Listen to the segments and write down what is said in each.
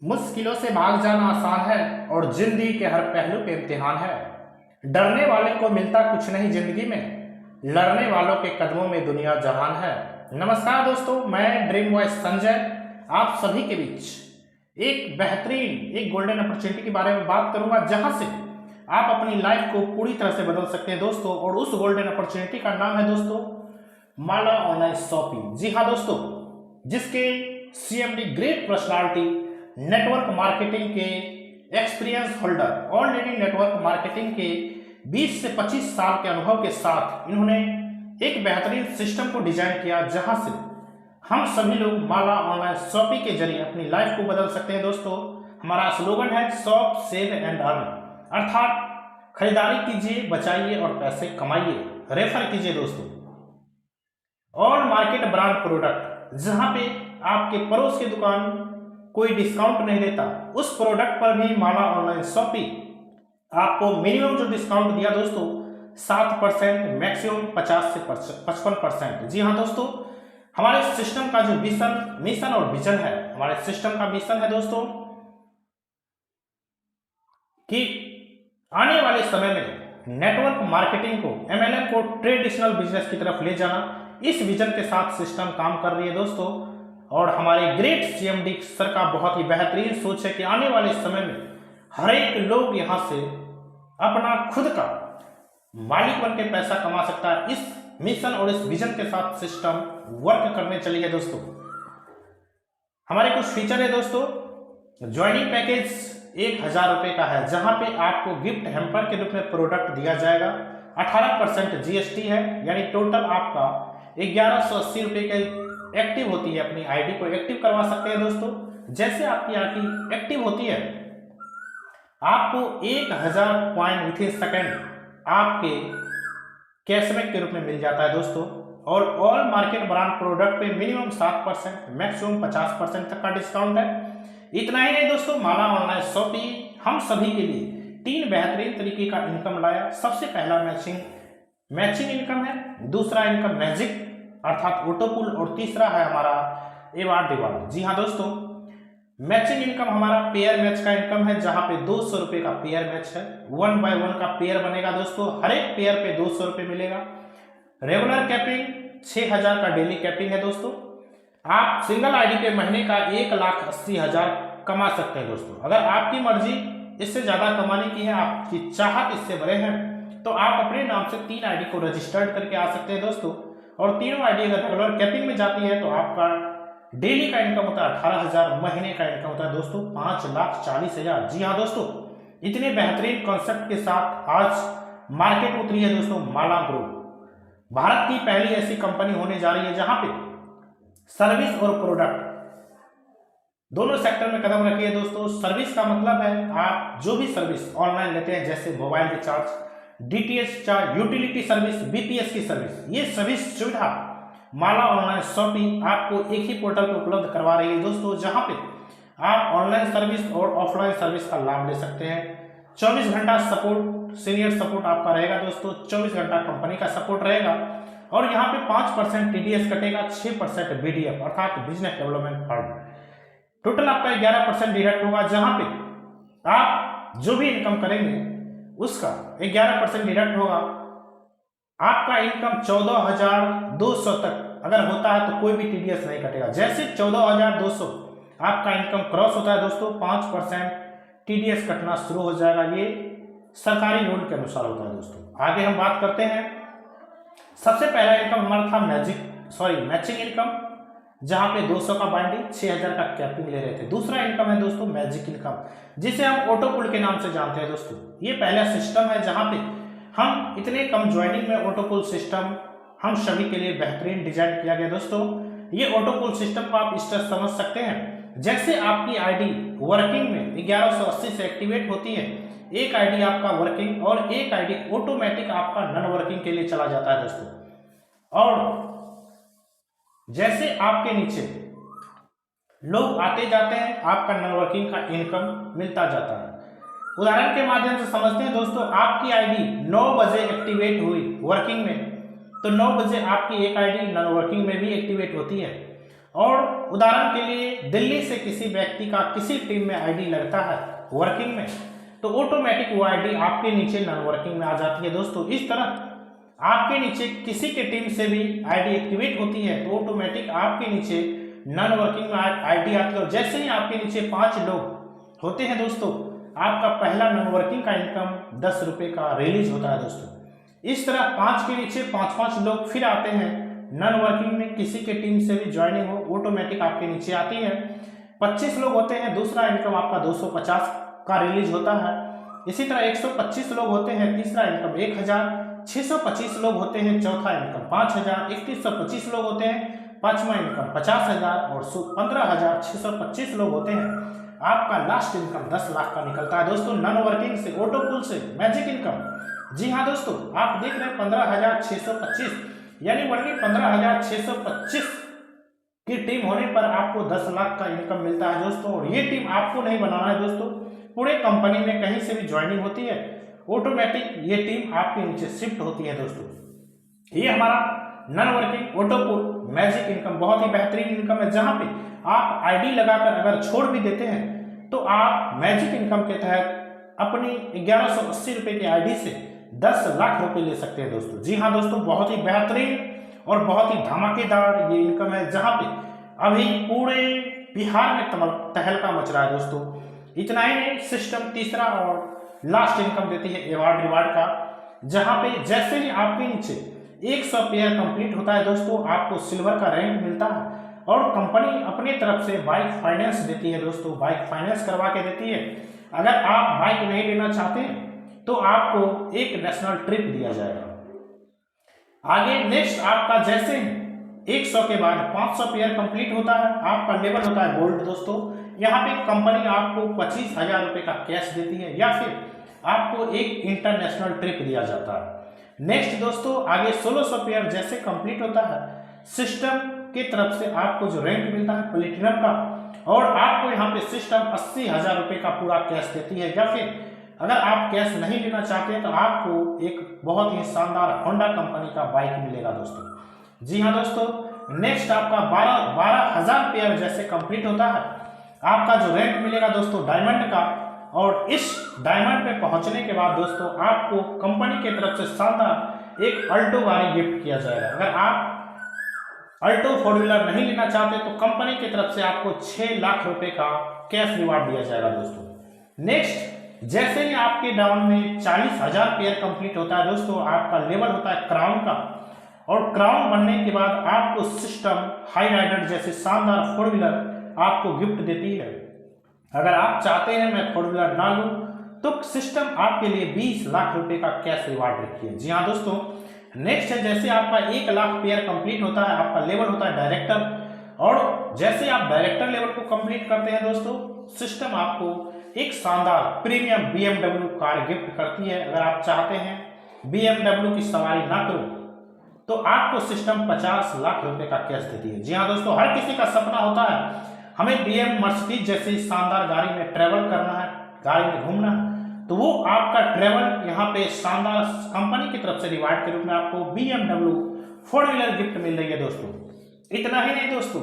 मुश्किलों से भाग जाना आसान है और जिंदगी के हर पहलू पे इम्तिहान है। डरने वाले को मिलता कुछ नहीं जिंदगी में, लड़ने वालों के कदमों में दुनिया जहान है। नमस्कार दोस्तों, मैं ड्रीम बॉय संजय आप सभी के बीच एक बेहतरीन एक गोल्डन अपॉर्चुनिटी के बारे में बात करूंगा, जहां से आप अपनी लाइफ को पूरी तरह से बदल सकते हैं दोस्तों। और उस गोल्डन अपॉर्चुनिटी का नाम है दोस्तों माला ऑनलाइन शॉपिंग। जी हाँ दोस्तों, जिसके CMD great personality, network marketing के experience holder, already network marketing के 20 से 25 साल के अनुभव के साथ इन्होंने एक बेहतरीन सिस्टम को डिजाइन किया, जहां से हम सभी लोग माला ऑनलाइन शॉपिंग के जरिए अपनी लाइफ को बदल सकते हैं दोस्तों। हमारा स्लोगन है शॉप सेव एंड अर्न, अर्थात खरीदारी कीजिए, बचाइए और पैसे कमाइए। रेफर कीजिए दोस्तों और मार्केट ब्रांड प्रोडक्ट, जहां पे आपके पड़ोस की दुकान कोई डिस्काउंट नहीं देता, उस प्रोडक्ट पर भी माला ऑनलाइन शॉपिंग आपको मिनिमम जो डिस्काउंट दिया दोस्तों 7%, मैक्सिमम 50 से 55%। जी हाँ दोस्तों, हमारे सिस्टम का जो मिशन और विजन है, हमारे सिस्टम का मिशन है दोस्तों कि आने वाले समय में नेटवर्क मार्केटिंग को, एमएलएम को ट्रेडिशनल बिजनेस की तरफ ले जाना। इस विजन के साथ सिस्टम काम कर रही है दोस्तों। और हमारे ग्रेट सीएमडी सर का बहुत ही बेहतरीन सोच है कि आने वाले समय में हर एक लोग यहां से अपना खुद का मालिक बन के पैसा कमा सकता है। इस मिशन और इस विजन के साथ सिस्टम वर्क करने चली है दोस्तों। हमारे कुछ फीचर है दोस्तों। ज्वाइनिंग पैकेज 1000 रुपए का है, जहां पे आपको गिफ्ट हैम्पर के रूप में प्रोडक्ट दिया जाएगा। 18% जीएसटी है, यानी टोटल आपका 1180 रुपए के एक्टिव होती है। अपनी आईडी को एक्टिव करवा सकते हैं दोस्तों। जैसे आपकी आईडी एक्टिव होती है, आपको 1000 पॉइंट विथ इन सेकेंड आपके कैशबैक के रूप में मिल जाता है दोस्तों। और ऑल मार्केट ब्रांड प्रोडक्ट पे मिनिमम 7%, मैक्सिमम 50% तक का डिस्काउंट है। इतना ही नहीं दोस्तों, माला ऑनलाइन शॉपिंग हम सभी के लिए 3 बेहतरीन तरीके का इनकम लाया। सबसे पहला मैचिंग इनकम है, दूसरा इनकम मैजिक अर्थात ऑटोपुल, और तीसरा है हमारा एवार्ड रिवार्ड। जी हाँ दोस्तों, मैचिंग इनकम हमारा पेयर मैच का इनकम है, जहां पे 200 रुपए का पेयर मैच है। 1 बाय 1 का पेयर बनेगा दोस्तों, हर एक पेयर पे 200 रुपए मिलेगा। रेगुलर कैपिंग 6000 का डेली कैपिंग है दोस्तों। आप सिंगल आईडी पे महीने का 1,80,000 कमा सकते हैं दोस्तों। अगर आपकी मर्जी इससे ज्यादा कमाने की है, आपकी चाहत इससे बड़े हैं, तो आप अपने नाम से 3 आईडी को रजिस्टर्ड करके आ सकते हैं दोस्तों। और तीनों आईडी अगर रेगुलर कैपिंग में जाती है तो आपका डेली का इनकम होता है 18,000, महीने का इनकम होता है दोस्तों 5,40,000। जी हाँ दोस्तों, इतने बेहतरीन कॉन्सेप्ट के साथ आज मार्केट उतरी है दोस्तों माला ग्रुप। भारत की पहली ऐसी कंपनी होने जा रही है जहां पे सर्विस और प्रोडक्ट दोनों सेक्टर में कदम रखी है दोस्तों। सर्विस का मतलब है आप जो भी सर्विस ऑनलाइन लेते हैं, जैसे mobile recharge, DTH charge, utility service, BPS की सर्विस, ये सभी सुविधा माला ऑनलाइन शॉपिंग आपको एक ही पोर्टल पर उपलब्ध करवा रही है दोस्तों, जहां पे आप ऑनलाइन सर्विस और ऑफलाइन सर्विस का लाभ ले सकते हैं। 24 घंटा सपोर्ट, सीनियर सपोर्ट आपका रहेगा दोस्तों। 24 घंटा कंपनी का सपोर्ट रहेगा। और यहाँ पे 5% टीडीएस कटेगा, 6% बीडीएफ अर्थात बिजनेस डेवलपमेंट फंड। टोटल आपका 11% डिडक्ट होगा, जहां पे आप जो भी इनकम करेंगे उसका 11% डिडक्ट होगा। आपका इनकम 14,200 तक अगर होता है तो कोई भी टीडीएस नहीं कटेगा। जैसे 14,200 आपका इनकम क्रॉस होता है दोस्तों, 5% टीडीएस कटना शुरू हो जाएगा। ये सरकारी रूल के अनुसार होता है दोस्तों। आगे हम बात करते हैं। सबसे पहला इनकम हमारा था मैचिंग इनकम, जहां पे 200 का बाइंडिंग, 6000 का कैपिंग ले रहे थे। दूसरा इनकम है दोस्तों मैजिक इनकम, जिसे हम ऑटोपुल के नाम से जानते हैं दोस्तों। ये पहला सिस्टम है जहां पे हम इतने कम ज्वाइनिंग में ऑटोपुल सिस्टम हम सभी के लिए बेहतरीन डिजाइन किया गया दोस्तों। ये ऑटोपुल सिस्टम को आप इस तरह समझ सकते हैं, जैसे आपकी आईडी वर्किंग में 1180 से एक्टिवेट होती है, एक आईडी आपका वर्किंग और एक आईडी ऑटोमेटिक आपका नॉन वर्किंग के लिए चला जाता है दोस्तों। और जैसे आपके नीचे लोग आते जाते हैं, आपका नॉन वर्किंग का इनकम मिलता जाता है। उदाहरण के माध्यम से समझते हैं दोस्तों, आपकी आईडी 9 बजे एक्टिवेट हुई वर्किंग में, तो 9 बजे आपकी एक आईडी नॉन वर्किंग में भी एक्टिवेट होती है। और उदाहरण के लिए दिल्ली से किसी व्यक्ति का किसी टीम में आईडी लगता है वर्किंग में, तो ऑटोमेटिक वो आईडी आपके नीचे नॉन वर्किंग में आ जाती है दोस्तों। इस तरह आपके नीचे किसी के टीम से भी आईडी एक्टिवेट होती है तो ऑटोमेटिक आपके नीचे नॉन वर्किंग में आईडी आती है। और जैसे ही आपके नीचे 5 लोग होते हैं दोस्तों, आपका पहला नॉन वर्किंग का इनकम 10 रुपये का रिलीज होता है दोस्तों। इस तरह 5 के नीचे 5-5 लोग फिर आते हैं नॉन वर्किंग में, किसी के टीम से भी ज्वाइनिंग हो ऑटोमेटिक आपके नीचे आती है। 25 लोग होते हैं, दूसरा इनकम आपका 250 का रिलीज होता है। इसी तरह 125 लोग होते हैं, तीसरा इनकम 1000। 625 लोग होते हैं, चौथा इनकम 5000। 3125 लोग होते हैं, पांचवा इनकम 50,000। और 15,625 लोग होते हैं, आपका लास्ट इनकम 10 लाख का निकलता है दोस्तों नॉन वर्किंग से, ऑटो पुल से, मैजिक इनकम। जी हाँ दोस्तों, आप देख रहे हैं 15,625, यानी वही 15,625 की टीम होने पर आपको 10 लाख का इनकम मिलता है दोस्तों। और ये टीम आपको नहीं बनाना है दोस्तों, पूरे कंपनी में कहीं से भी ज्वाइनिंग होती है ऑटोमेटिक ये टीम आपके नीचे शिफ्ट होती है दोस्तों। ये हमारा नॉन वर्किंग ऑटो पुल मैजिक इनकम बहुत ही बेहतरीन इनकम है, जहां पे आप आईडी लगाकर अगर छोड़ भी देते हैं तो आप मैजिक इनकम के तहत अपनी 1180 रुपये की आईडी से 10 लाख रुपए ले सकते हैं दोस्तों। जी हाँ दोस्तों, बहुत ही बेहतरीन और बहुत ही धमाकेदार ये इनकम है, जहां पे अभी पूरे बिहार में तहलका मच रहा है दोस्तों। इतना ही नहीं, सिस्टम तीसरा और लास्ट इनकम देती है अवार्ड रिवार्ड का, जहां पे जैसे ही आपके नीचे 100 पेयर कंप्लीट होता है दोस्तों, आपको सिल्वर का रैंक मिलता है। और कंपनी अपनी तरफ से बाइक फाइनेंस देती है दोस्तों, बाइक फाइनेंस करवा के देती है। अगर आप बाइक नहीं लेना चाहते हैं तो आपको एक नेशनल ट्रिप दिया जाएगा। आगे नेक्स्ट आपका जैसे 100 के बाद 500 पेयर कंप्लीट होता है, आपका लेवल होता है गोल्ड दोस्तों। यहाँ पे कंपनी आपको 25,000 रुपये का कैश देती है, या फिर आपको एक इंटरनेशनल ट्रिप दिया जाता है। नेक्स्ट दोस्तों, आगे 1600 पेयर जैसे कंप्लीट होता है, सिस्टम की तरफ से आपको जो रैंक मिलता है प्लेटिनम का, और आपको यहाँ पे सिस्टम 80,000 रुपये का पूरा कैश देती है। या फिर अगर आप कैश नहीं लेना चाहते तो आपको एक बहुत ही शानदार होंडा कंपनी का बाइक मिलेगा दोस्तों। जी हाँ दोस्तों, नेक्स्ट आपका 12,000 पेयर जैसे कंप्लीट होता है, आपका जो रैंक मिलेगा दोस्तों डायमंड का। और इस डायमंड पे पहुंचने के बाद दोस्तों आपको कंपनी की तरफ से शानदार एक अल्टो गाड़ी गिफ्ट किया जाएगा। अगर आप अल्टो 4 व्हीलर नहीं लेना चाहते तो कंपनी की तरफ से आपको 6 लाख रुपए का कैश रिवार्ड दिया जाएगा दोस्तों। नेक्स्ट, जैसे ही आपके डाउन में 40,000 पेयर कंप्लीट होता है दोस्तों, आपका लेवल होता है क्राउन का। और क्राउन बनने के बाद आपको सिस्टम हाई राइडर जैसे शानदार 4 व्हीलर आपको गिफ्ट देती है। अगर आप चाहते हैं मैं 4 व्हीलर ना लूं तो सिस्टम आपके लिए 20 लाख रुपए का कैश रिवार्ड रखी है। जी हाँ दोस्तों, नेक्स्ट है जैसे आपका 1 लाख पेयर कंप्लीट होता है, आपका लेवल होता है डायरेक्टर। और जैसे आप डायरेक्टर लेवल को कंप्लीट करते हैं दोस्तों, सिस्टम आपको एक शानदार प्रीमियम BMW कार गिफ्ट करती है। अगर आप चाहते हैं BMW की सवारी ना करो तो आपको सिस्टम 50 लाख रुपए का कैश देती है। जी हाँ दोस्तों, हर किसी का सपना होता है हमें BM मर्सिडीज जैसी शानदार गाड़ी में ट्रेवल करना है, गाड़ी में घूमना है, तो वो आपका ट्रेवल यहाँ पे शानदार कंपनी की तरफ से रिवार्ड के रूप में आपको BMW 4 व्हीलर गिफ्ट मिल रही है दोस्तों। इतना ही नहीं दोस्तों,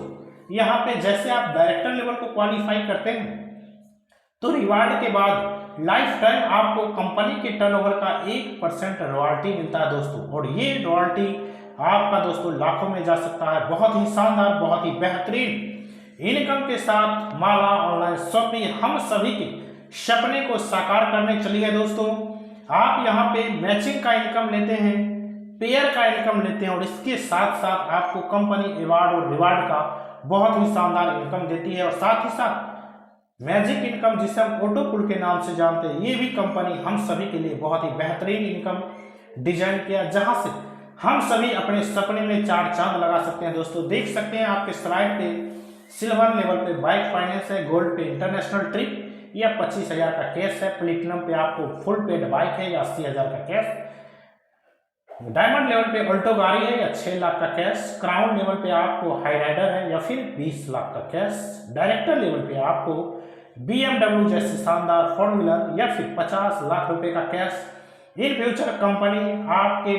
यहाँ पे जैसे आप डायरेक्टर लेवल को क्वालिफाई करते हैं तो रिवार्ड के बाद लाइफ टाइम आपको कंपनी के टर्नओवर का 1% रॉयल्टी मिलता है दोस्तों। और ये रॉयल्टी आपका दोस्तों लाखों में जा सकता है। बहुत ही शानदार, बहुत ही बेहतरीन इनकम के साथ माला ऑनलाइन शॉपिंग हम सभी के सपने को साकार करने चली है दोस्तों। आप यहाँ पे मैचिंग का इनकम लेते हैं, पेयर का इनकम लेते हैं, और इसके साथ साथ आपको कंपनी अवार्ड और रिवार्ड का बहुत ही शानदार इनकम देती है। और साथ ही साथ मैजिक इनकम जिसे हम ऑटो पुल के नाम से जानते हैं, ये भी कंपनी हम सभी के लिए बहुत ही बेहतरीन इनकम डिजाइन किया, जहां से हम सभी अपने सपने में 4 चांद लगा सकते हैं दोस्तों। देख सकते हैं आपके स्लाइड पे सिल्वर लेवल पे बाइक फाइनेंस है, गोल्ड पे इंटरनेशनल ट्रिप या 25,000 का कैश है, प्लेटिनम पे आपको फुल पेड बाइक है या 80,000 का कैश, डायमंड लेवल पे अल्टो गाड़ी है या 6 लाख का कैश, क्राउन लेवल पे आपको हाई राइडर है या फिर 20 लाख का कैश, डायरेक्टर लेवल पे आपको BMW जैसे शानदार 4 व्हीलर या फिर 50 लाख रुपए का कैश। इन फ्यूचर कंपनी आपके